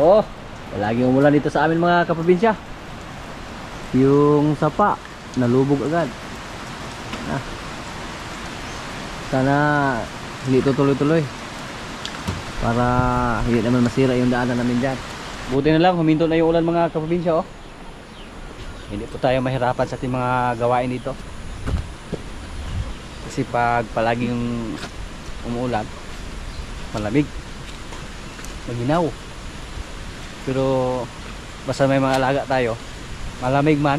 Oo, palaging umulan dito sa amin mga kaprobinsya. Yung sapa nalubog agad. Sana hindi tutuloy-tuloy para hindi naman masira yung daanan namin dyan. Buti na lang huminto na yung ulan mga kaprobinsya. Oh, hindi po tayo mahirapan sa ating mga gawain dito. Kasi pag palaging umuulan, malamig, maginaw. Pero basta may mga alaga tayo, malamig man,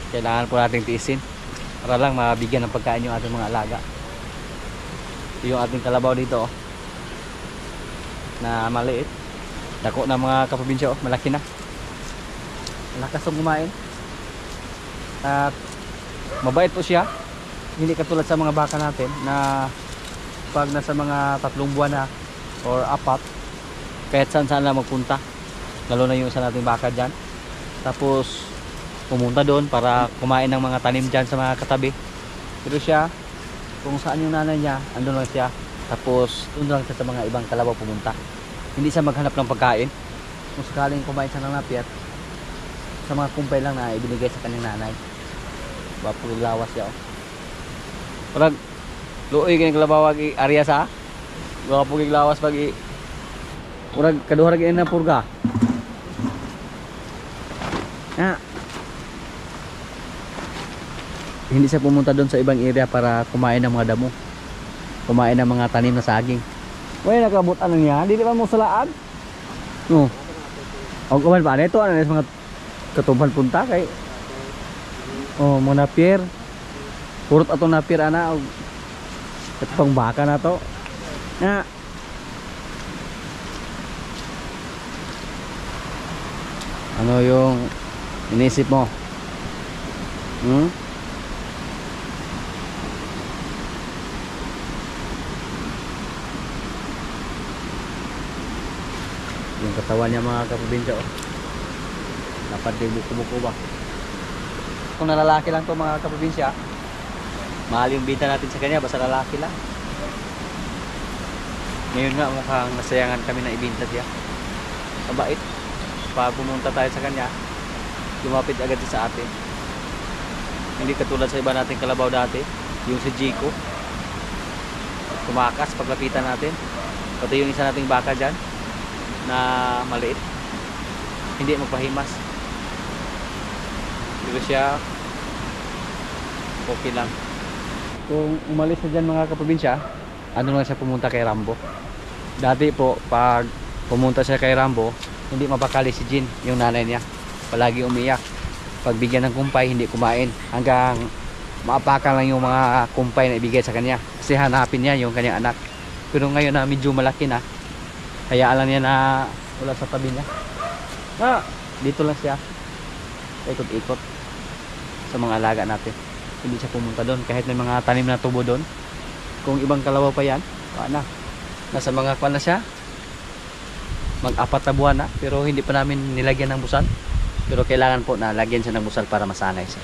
kailangan po nating tiisin para lang mabigyan ng pagkain yung ating mga alaga. Yung ating kalabaw dito, oh, na maliit, dako na mga kaprobinsya, oh, malaki na, malakas ang kumain at mabait po siya. Hindi katulad sa mga baka natin na pag nasa mga 3 buwan na or 4, kahit saan saan lang magpunta, lalo na yung isa nating baka dyan, tapos pumunta doon para kumain ng mga tanim dyan sa mga katabi. Pero siya, kung saan yung nanay niya, andun lang siya, tapos doon lang siya sa mga ibang kalabaw pumunta. Hindi siya maghanap ng pagkain. Kung sakaling kumain siya ng napiyat, sa mga kumpay lang na ibinigay sa kanyang nanay. Bapag lawas siya, oh. Parang luoy kayong kalabawag area sa bapag lawas pag parang kaduha rin na purga. Hindi siya pumunta doon sa ibang area para kumain ng mga damo, kumain ng mga tanim na saging. May nakabutan lang niya, hindi naman mo salaan. No. O kuman pa nito ano mga katuban punta kay mga napier. Purot ato napier ana og ito pang baka na to. Ano yung inisip mo? Yung katawan niya mga kaprobinsya, oh. Dapat din buko-buko ba? Kung nalalaki lang to mga kaprobinsya, mahal yung bita natin sa kanya, basta lalaki lang. Ngayon nga mukhang nasayangan kami na ibinta siya. Mabait. Pag pumunta tayo sa kanya, lumapit agad siya sa atin. Hindi katulad sa iba nating kalabaw dati, yung si Jico, kumakas paglapitan natin. Pati yung isa nating baka dyan na maliit, hindi magpahimas. Pero siya okay lang. Kung umalis na dyan mga kaprobinsya, ano lang siya pumunta kay Rambo. Dati po pag pumunta siya kay Rambo, hindi mapakali si Jean, yung nanay niya. Palagi umiyak. Pag bigyan ng kumpay, hindi kumain hanggang maapakan lang yung mga kumpay na ibigay sa kanya kasi hanapin niya yung kanyang anak. Pero ngayon na medyo malaki na, hayaan lang niya na wala sa tabi niya. Dito lang siya, ikot-ikot sa mga alaga natin. Hindi siya pumunta doon kahit may mga tanim na tubo doon. Kung ibang kalabaw pa yan, nasa mga kwan na siya, mag-4 na buwan na, pero hindi pa namin nilagyan ng busal. Pero kailangan po na lagyan siya ng busal para masanay siya.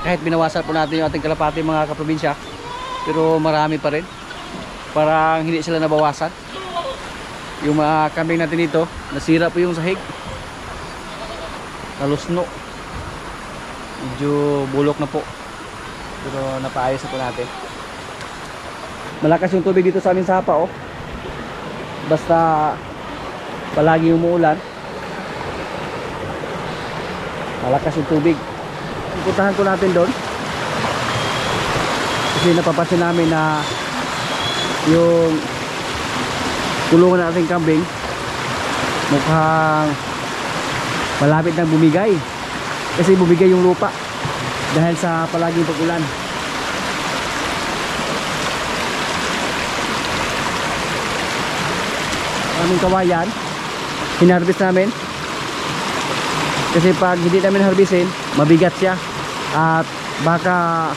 kahit binawasan po natin yung ating kalapati mga kaprobinsya, pero marami pa rin. Parang hindi sila nabawasan. Yung mga kambing natin dito, nasira po yung sahig. Nalusno. Medyo bulok na po. Pero napaayos na po natin. Malakas yung tubig dito sa aming sapa, oh. Basta palagi umuulan, malakas yung tubig. Puntahan ko natin doon kasi napapansin namin na yung kulungan ng ating kambing mukhang malapit nang bumigay, kasi bumigay yung lupa dahil sa palaging pag-ulan. Aming kawayan hinarvest namin kasi pag hindi namin harvestin mabigat siya at baka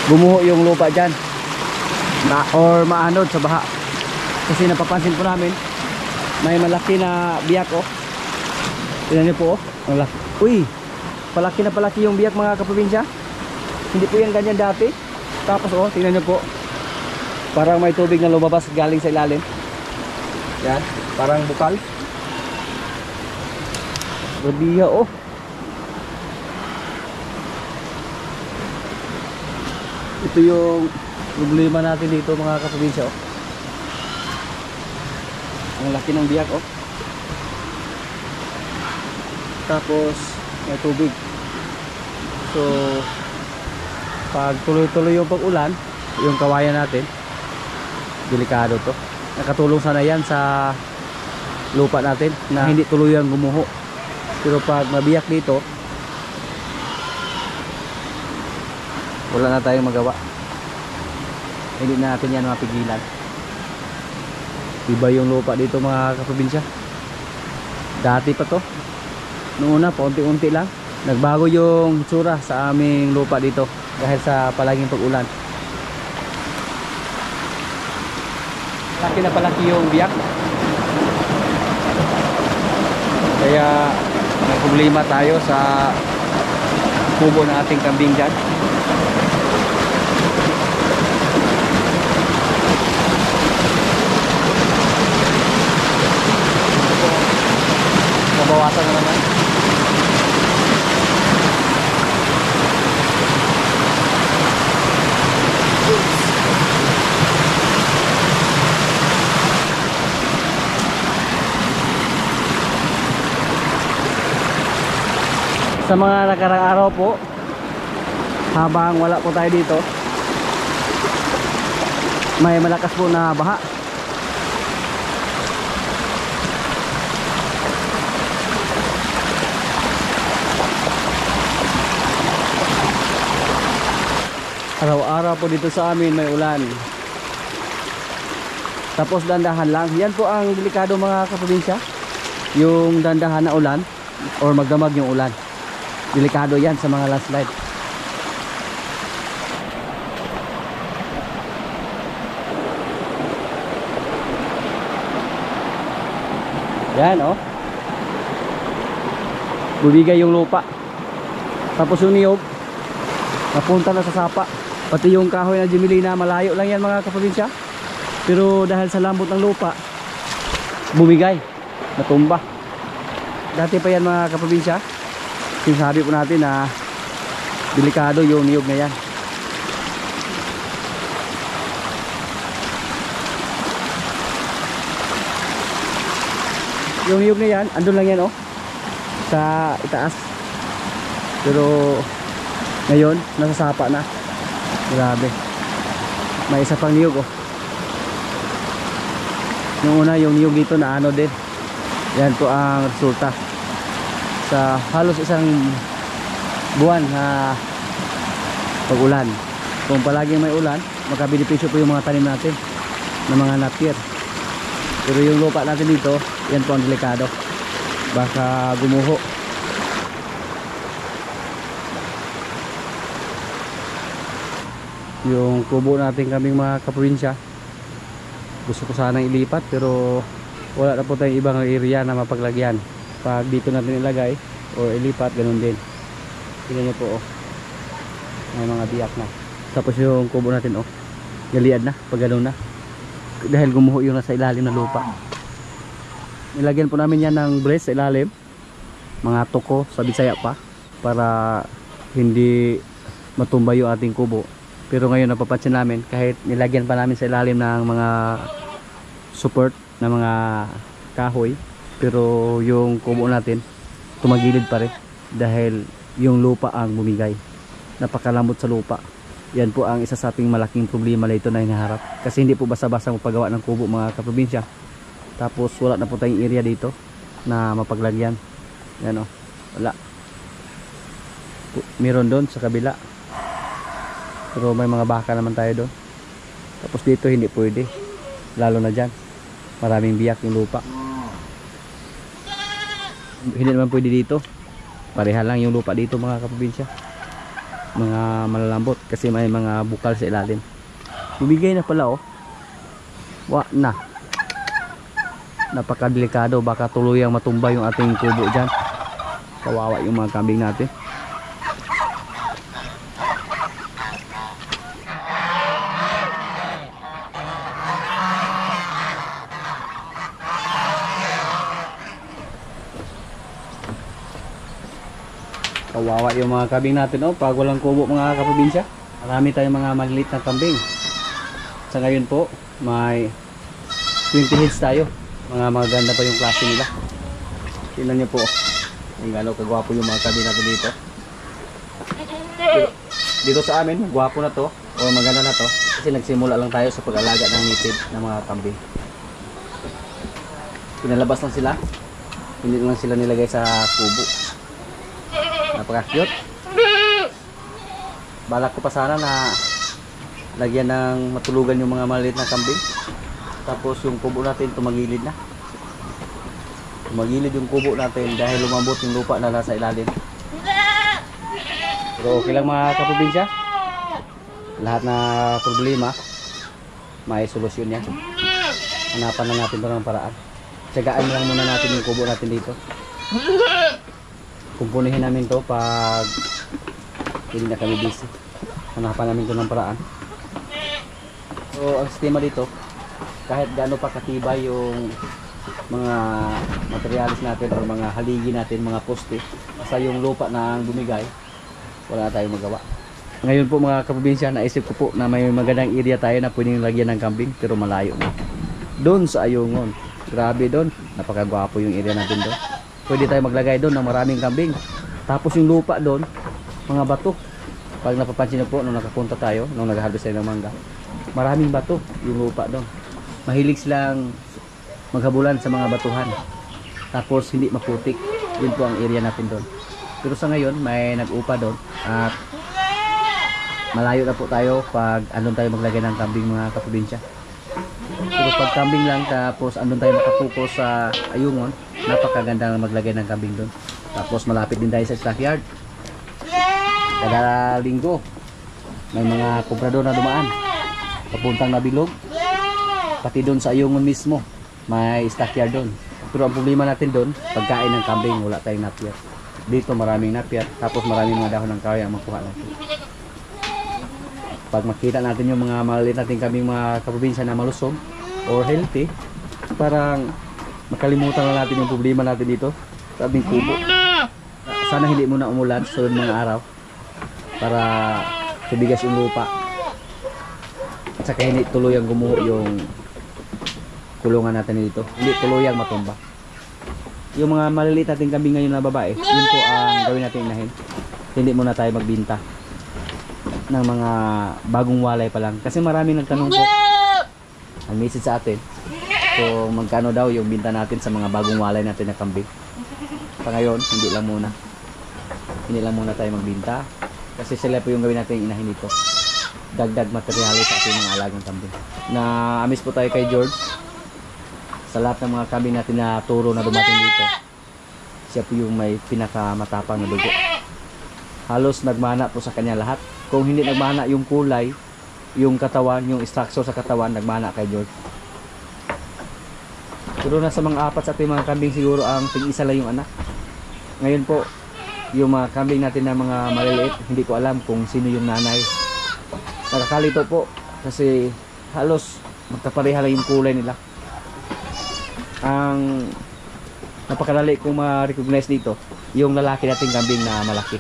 gumuho yung lupa dyan or maanod sa baha. Kasi napapansin po namin may malaki na biyak, oh. Tignan niyo po, oh. Malaki. Uy, palaki na palaki yung biyak mga kaprobinsya. Hindi po yan ganyan dati. Tapos, oh, tingnan niyo po, parang may tubig na lumabas galing sa ilalim. Yan, parang bukal. Grabiha, oh. Ito yung problema natin dito mga kaprobinsya, oh. Ang laki ng biyak, oh. Tapos may tubig. So pag tuloy-tuloy yung pag-ulan, yung kawayan natin, delikado to. Nakatulong sana yan sa lupa natin na hindi tuluyang gumuho. Pero pag mabiyak dito, wala na tayong magawa. Hindi na natin yan mapigilan. Iba yung lupa dito mga kaprobinsya. Dati pa to, noong una paunti-unti lang nagbago yung tsura sa aming lupa dito dahil sa palaging pag-ulan. Laki na palaki yung biyak, kaya may problema tayo sa kubo ng ating kambing dyan. Nabawasan na naman. Sa mga nakarang araw po, habang wala po tayo dito, may malakas po na baha. Araw-araw po dito sa amin may ulan. Tapos dandahan lang. Yan po ang delikado mga kaprobinsya. Yung dandahan na ulan or magdamag yung ulan. Delikado yan sa mga landslide. Yan, oh. Bumigay yung lupa. Tapos yung niyog napunta na sa sapa. Pati yung kahoy na Gemilina, malayo lang yan mga kaprobinsya. Pero dahil sa lambot ng lupa, bumigay, natumba. Dati pa yan mga kaprobinsya. Sinasabi po natin na delikado yung niyog na yan. Yung niyog na yan, andun lang yan, oh, sa itaas. Pero ngayon, nasa sapa na. Grabe. May isa pang niyog, oh. Yung una, yung niyog dito na ano din. Yan po ang resulta sa halos isang buwan na pag-ulan. Kung palagi may ulan, magkabenepisyo po yung mga tanim natin ng mga napier. Pero yung lupa natin dito, yan po ang delikado. Baka gumuho. Yung kubo natin kaming mga kaprobinsya, gusto ko sanang ilipat pero wala na po tayong ibang area na mapaglagyan. Pag dito natin ilagay o ilipat, ganun din. Tingnan nyo po, oh. May mga biyak na. Tapos yung kubo natin, oh, galiad na, pag gano'n na. Dahil gumuho yung nasa ilalim ng lupa. Nilagyan po namin yan ng brace sa ilalim. Mga toko sa Bisaya pa. Para hindi matumba yung ating kubo. Pero ngayon napapansin namin, kahit nilagyan pa namin sa ilalim ng mga support na mga kahoy, pero yung kubo natin tumagilid pa rin dahil yung lupa ang bumigay. Napakalambot sa lupa. Yan po ang isa sa ating malaking problema na ito na hinaharap. Kasi hindi po basta-basta magpagawa ng kubo mga kaprobinsya. Tapos wala na po tayong area dito na mapaglagyan. Yan, oh, wala. Meron doon sa kabila. Pero may mga baka naman tayo doon. Tapos dito hindi pwede. Lalo na dyan. Maraming biyak yung lupa. Hindi naman pwede dito. Pareha lang yung lupa dito mga kaprobinsya. Mga malalambot. Kasi may mga bukal sa ilalim. Bumigay na pala, oh. Wa na. Napakadelikado. Baka tuluyang matumba yung ating kubo dyan. Kawawa yung mga kambing natin. Kawawa yung mga kambing natin, oh, pag walang kubo mga kaprobinsya. Marami tayong mga maliliit na kambing. Sa ngayon po, may 20 heads tayo. Mga maganda pa yung klase nila. Tingnan niyo po, yung gano'ng kagwapo yung mga kambing natin dito. Dito sa amin, gwapo na to, o maganda na to. Kasi nagsimula lang tayo sa pag-alaga ng native ng mga kambing. Pinalabas lang sila. Hindi lang sila nilagay sa kubo. Napaka-cute. Balak ko pa sana na lagyan ng matulugan yung mga maliit na kambing. Tapos yung kubo natin tumagilid na. Tumagilid yung kubo natin dahil lumambot yung lupa na nasa ilalim. Pero okay lang mga kaprobinsya. Lahat na problema may solusyon yan. Hanapan na natin doon ng paraan. Tsagaan lang muna natin yung kubo natin dito. Kumpunihin namin to pag hindi na kami busy. Hanapan namin to ng paraan. So ang sistema dito, kahit gaano pa katibay yung mga materialis natin o mga haligi natin, mga poste, basta yung lupa na ang bumigay, wala na tayong magawa. Ngayon po mga kaprobinsya, naisip ko po na may magandang area tayo na pwedeng lagyan ng kambing, pero malayo na. Doon sa Ayungon, grabe doon, napakagwapo yung area natin doon. Pwede tayo maglagay doon ng maraming kambing. Tapos yung lupa doon, mga bato. Pag napapansin niyo po, nung nakapunta tayo, nung nag-harvest tayo ng mangga, maraming bato yung lupa doon. Mahilig silang maghabulan sa mga batuhan. Tapos hindi maputik. Yun po ang area natin doon. Pero sa ngayon, may nag-upa doon. At malayo na po tayo pag andun tayo maglagay ng kambing mga kaprobinsya. Pero pag kambing lang, tapos andun tayo makapokus sa Ayungon, napakaganda na maglagay ng kambing doon. Tapos malapit din tayo sa stockyard. Kada linggo may mga komprador na dumaan papuntang Nabilog. Pati doon sa Ayungon mismo may stockyard doon. Pero ang problema natin doon, pagkain ng kambing, wala tayong napier. Dito maraming napier, tapos maraming mga dahon ng kahoy ang makuha natin. Pag makita natin yung mga maliliit natin kambing mga kaprobinsya na malusog or healthy, parang makalimutan na natin yung problema natin dito sa ating kubo. Sana hindi muna umulan sa mga araw para tubigas yung lupa at saka hindi tuluyang gumuho yung kulungan natin dito, hindi tuluyang matumba. Yung mga maliliit natin kambing ngayon na babae, yun po ang gawin natin inahin. Hindi muna tayo magbinta ng mga bagong walay pa lang, kasi maraming nagtanong po, ang message sa atin kung magkano daw yung binta natin sa mga bagong walay natin na kambing. Sa ngayon, hindi lang muna tayo magbinta, kasi sila po yung gawin natin inahin dito, dagdag materialis sa ating mga alagang kambing. Na amis po tayo kay George sa lahat ng mga kambing natin na turo na dumating dito. Siya po yung may pinakamatapang na dugo. Halos nagmana po sa kanya lahat. Kung hindi nagmana yung kulay, yung katawan, yung structure sa katawan, nagmana kay George. Pero nasa mga apat sa ating mga kambing siguro ang tig-isa lang yung anak. Ngayon po, yung mga kambing natin na mga maliliit, hindi ko alam kung sino yung nanay. Nakakalito po kasi halos magkapareha lang yung kulay nila. Ang napakadali kong ma-recognize dito, yung lalaki nating kambing na malaki,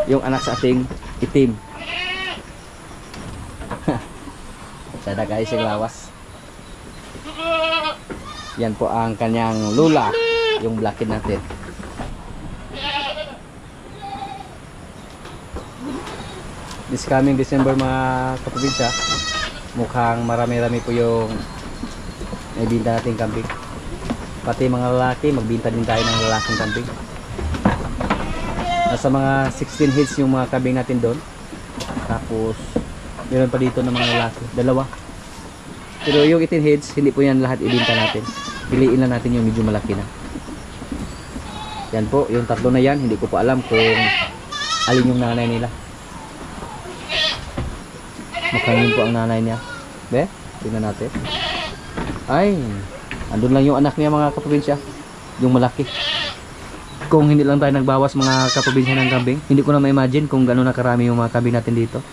yung anak sa ating itim. Sada guys yung lawas. Yan po ang kanyang lula, yung blackin natin. This coming December mga kaprobinsya, mukhang marami-rami po yung naibinta nating kambing. Pati mga lalaki, magbinta din tayo ng lalaking kambing. Nasa mga 16 heads yung mga kambing natin doon. Tapos meron pa dito ng mga lalaki, dalawa. Pero yung 18 heads, hindi po yan lahat ibinta natin. Piliin lang natin yung medyo malaki na. Yan po, yung tatlo na yan, hindi ko pa alam kung alin yung nanay nila. Mukhang po ang nanay niya. Be, tingnan natin. Ay, andun lang yung anak niya mga kaprobinsya, yung malaki. Kung hindi lang tayo nagbawas mga kaprobinsya ng kambing, hindi ko na ma-imagine kung gano'n na karami yung mga kambing natin dito.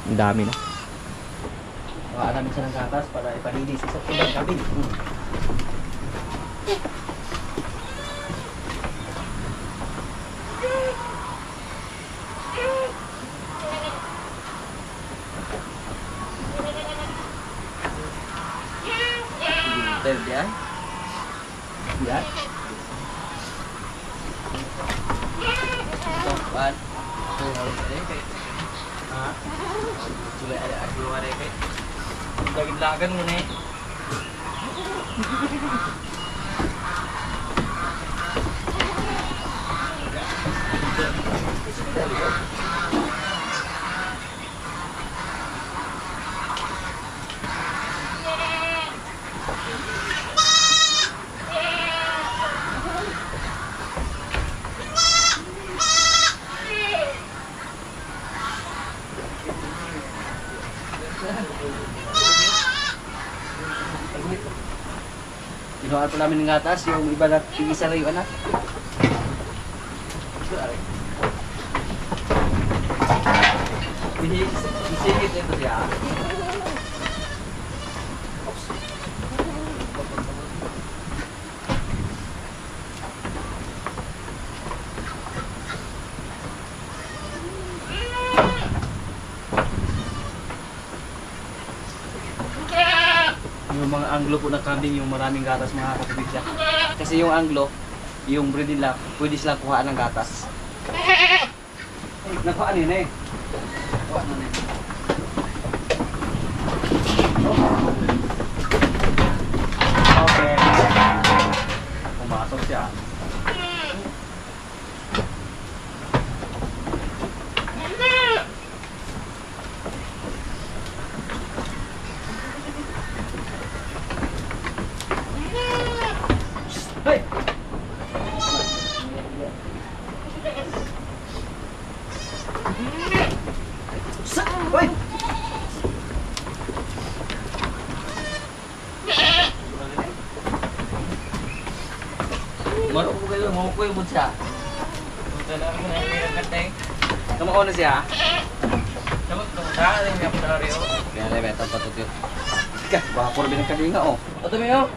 Ang dami na. Baka namin siya ng gatas para ipalinis sa tulang kambing. Diyan. Diyan. Topan. Ha? Sulit ada aku ada ke? Lagi lagan mo ni. Kinuha po namin ng gatas, yung iba na isa lang yung anak. Isingit ito siya. Yung mga Anglo po na kambing, yung maraming gatas mga kaprobinsya. Kasi yung Anglo, yung breed nila, pwede silang kuhaan ng gatas. Nakuhaan yun eh. Nakuhaan na eh. Okay. Pumasok siya. Hey! Hoy! Maro ko kayo, mau ko yung siya. Kamu na siya? Kamu sa rin yung pagkakario. Kaya na beto patutyo. Ika, baka binang kadinga oh. Ato mo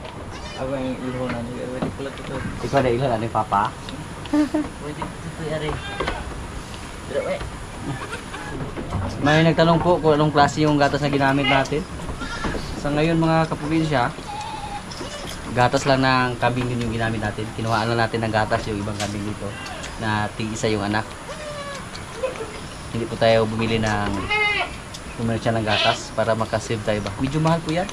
ako yung ilho na niya. Pwede pala ito. Ikaw na ilho na ni Papa? Pwede ito yari. Pero eh. May nagtanong po kung anong klase yung gatas na ginamit natin. Sa ngayon mga kaprobinsya, gatas lang ng kambing din yung ginamit natin. Kinuhaan lang natin ng gatas yung ibang kambing dito na tig-isa yung anak. Hindi po tayo bumili ng komersyal ng gatas para makasave tayo ba. Medyo mahal po yan.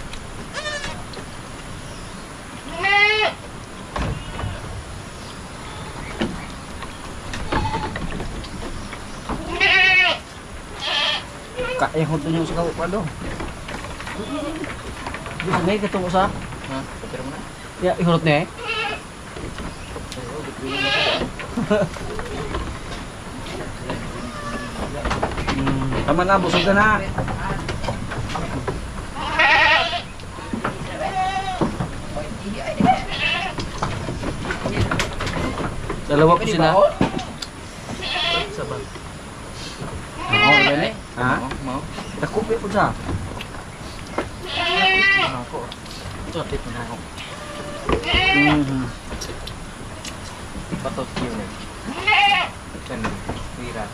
Kaya hunto nyo sa kawapado. May katong usa. Ha? Kapira mo na? Ya, ihurot na eh. Tama na, busog ka na. Dalawa po sila. Sabag. Oo, gani. Ha? Mau. Dako po siya. Ako. Sortit na ako. Patot yun eh. Kan Wira.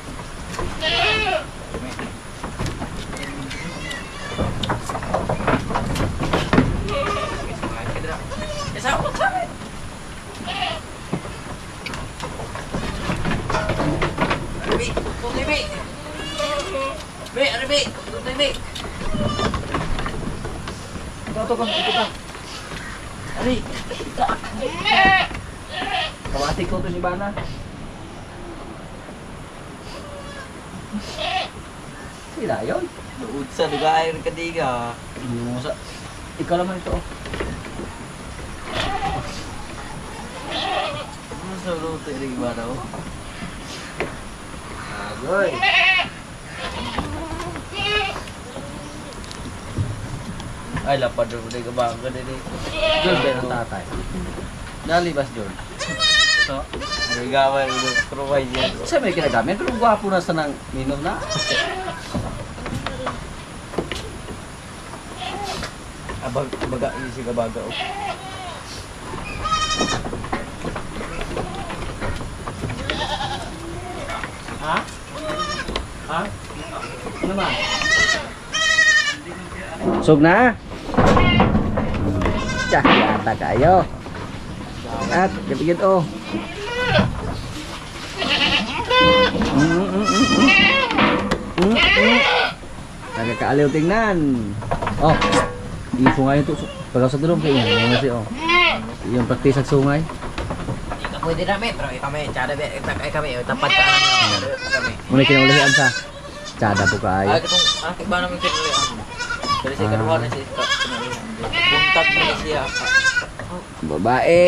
Ito ka. Ari. Kawati ko to si Bana. Sila yun. Luud sa lugar kadiga. Musa. Ikaw naman ito. Ano sa luto rin ba daw? Agoy. Ay, lapad rin ka ba? Ang ganda rin. George ba ang tatay? Nalibas, George. So, nagagawa rin yung provide yan. Siya may kinagamit, pero gwapo na sa nang minom na. Baga, easy ka baga. Ha? Ha? Ano ba? Sug na. Cak yata kayo. At gigit oh. Nagkakaaliw tingnan. Oh. Ifo nga ito. Pagaw sa dulong kayo. Yan kasi oh. Yung praktis at sungay. Pwede na pero kami, tsada kami, tapat ka namin kami. Muna kinaulihan sa. Tsada po kayo. Ay, itong anak ba namin kinulihan? Dari sa karuha na siya kinulihan. Buntag na siya. Babae.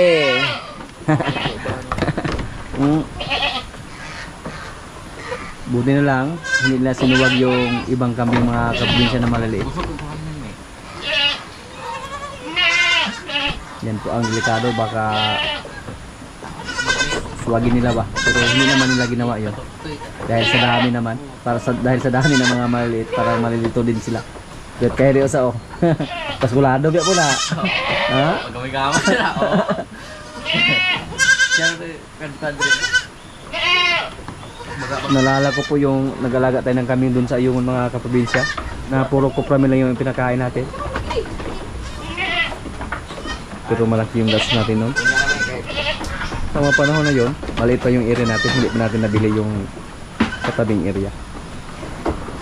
Buti na lang, hindi nila sinuwag yung ibang kambing mga kaprobinsya na malaliit. Busog ko kami eh. Yan po ang delikado, baka suwagin nila ba. Pero hindi naman nila ginawa yun. Dahil sa dami naman, dahil sa dami ng mga maliliit, para malilito din sila. Diyot kayo rin sa oh. Paskulado biya po na. Ha? Pagkamay-kamay na, oo. Siya ito, kadpadre. Nalala ko po yung nag-alaga tayo ng kambing dun sa iyong mga kaprobinsya na puro kupra lang yung pinakain natin. Pero malaki yung gas natin nun. Sa mga panahon na yun, maliit pa yung area natin, hindi pa natin nabili yung katabing area.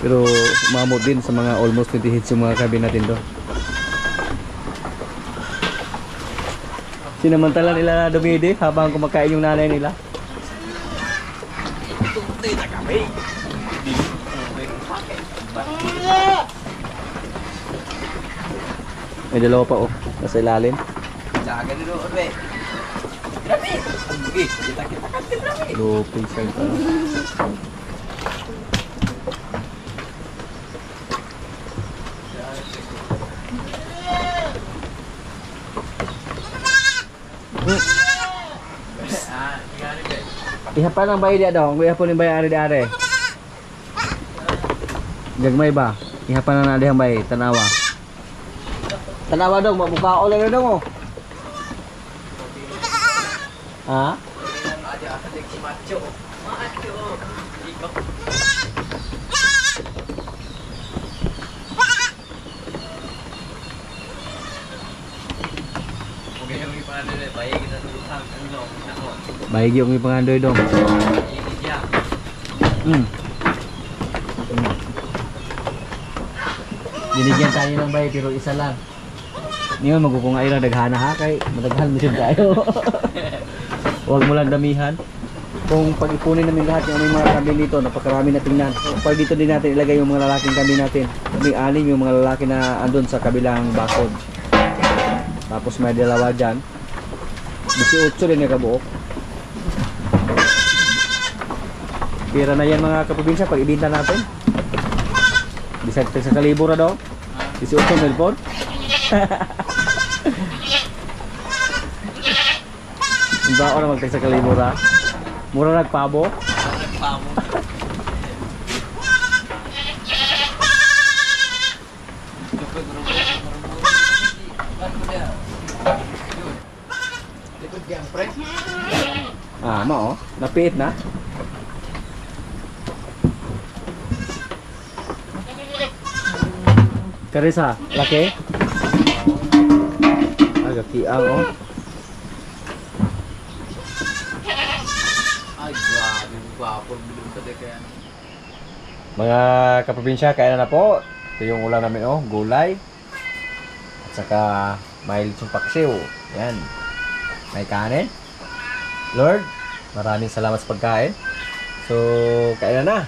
Pero umamot din sa mga almost 20 hits yung mga kambing natin doon. Sinamantala nila dumidi habang kumakain yung nanay nila. Tutoy na kami. May dalawa pa oh, nasa ilalim. Tsaga din doon, be. Grabe! Kita kasi Lupin siya ito. Ihapan ang bayi dia dong, ihapon yung bayi ari-ari. Gagmay ba? Ihapan na ang bayi, tanawa. Tanawa dong, mabukao lang na dong oh. Ha? Macho. Baik yung ipangandoy dong. Binigyan tayo ng bayi pero isa lang. Ngayon magkukungay lang daghana ha kay madaghan mission tayo. Huwag mo lang damihan. Kung pag-ipunin namin lahat yung may mga kambing dito, napakarami na tingnan. Pag dito din natin ilagay yung mga lalaking kambing natin. Kaming anim yung mga lalaki na andun sa kabilang bakod. Tapos may dalawa dyan. 18 din yung kabuok. Pira na yan mga kaprobinsya pag ibinta natin. Bisag sa kalibur na daw. 18 milpon. Ang bao na magtag sa kalibur ha. Mura nagpabo. Nagpamo. Likod kaya, pre? Ah, mo oh. Napiit na. Karisa, laki. Agak kiang oh. Ay, grabe. Vapor. Bilog ka din kaya. Mga kaprobinsya, kaya na po. Ito yung ulam namin oh, gulay. At saka may litsong paksiw. Yan. May kanin. Lord, maraming salamat sa pagkain. So, kaya na.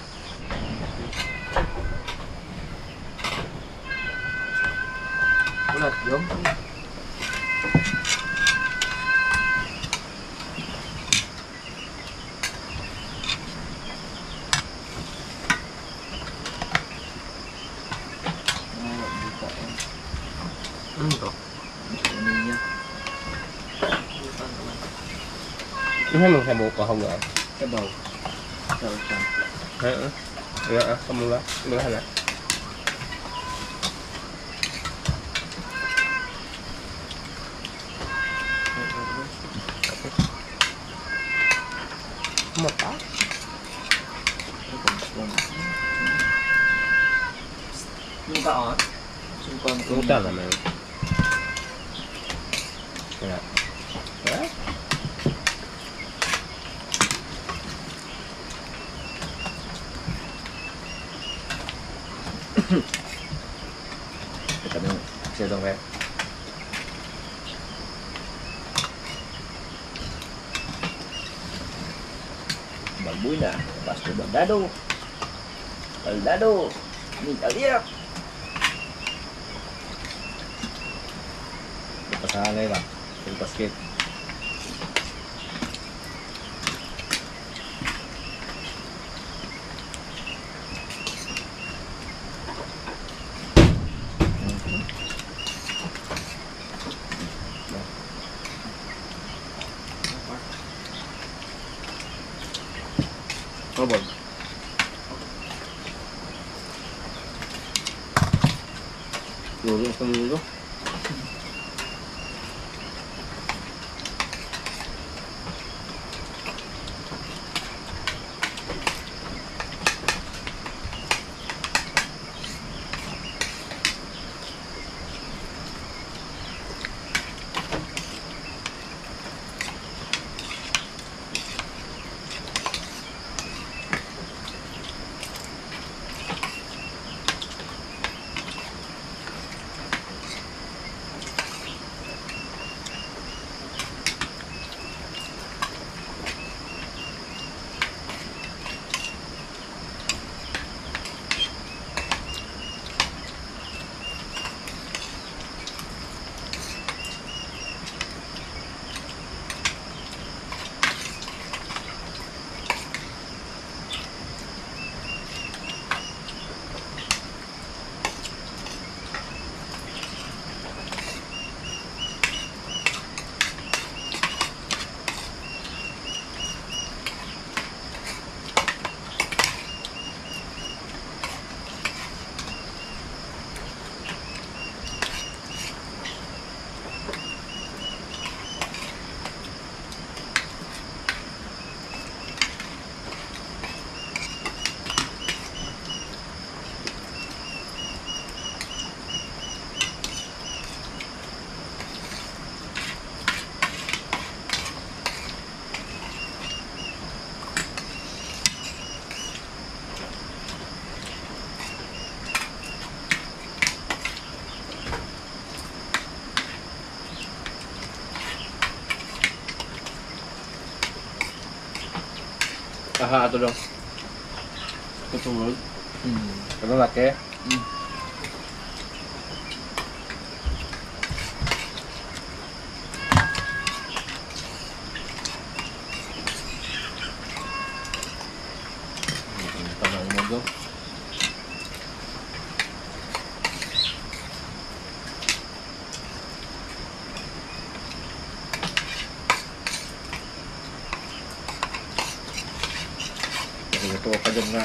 Ulat, yung. Ano to? Niya. Ini emang saya mau ke Hongkong. Sabaw. Sabaw siya. Heeh. Ya, kamu lah. Mana? Mata? Yung taon? Sungkong ko. Muda lah man. Ya. Ya. Kita dong, siya dong kaya. Baboy na, pasto baldado. Baldado, minta liap. Pasanganay ba? Yung basket. Robot. Lulu sa lulu. Aha, ato dong. Keturun. Kalau laki. Tanah mogo. Ito ka dyan nga.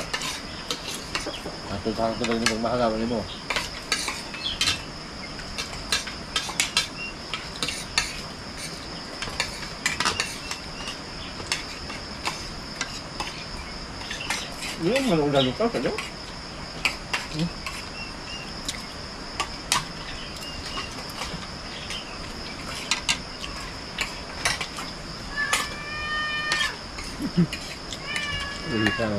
Ato sa hangtod lang yung mahagawan mo. Yun, manuulan ka sa dyan. Hindi ka.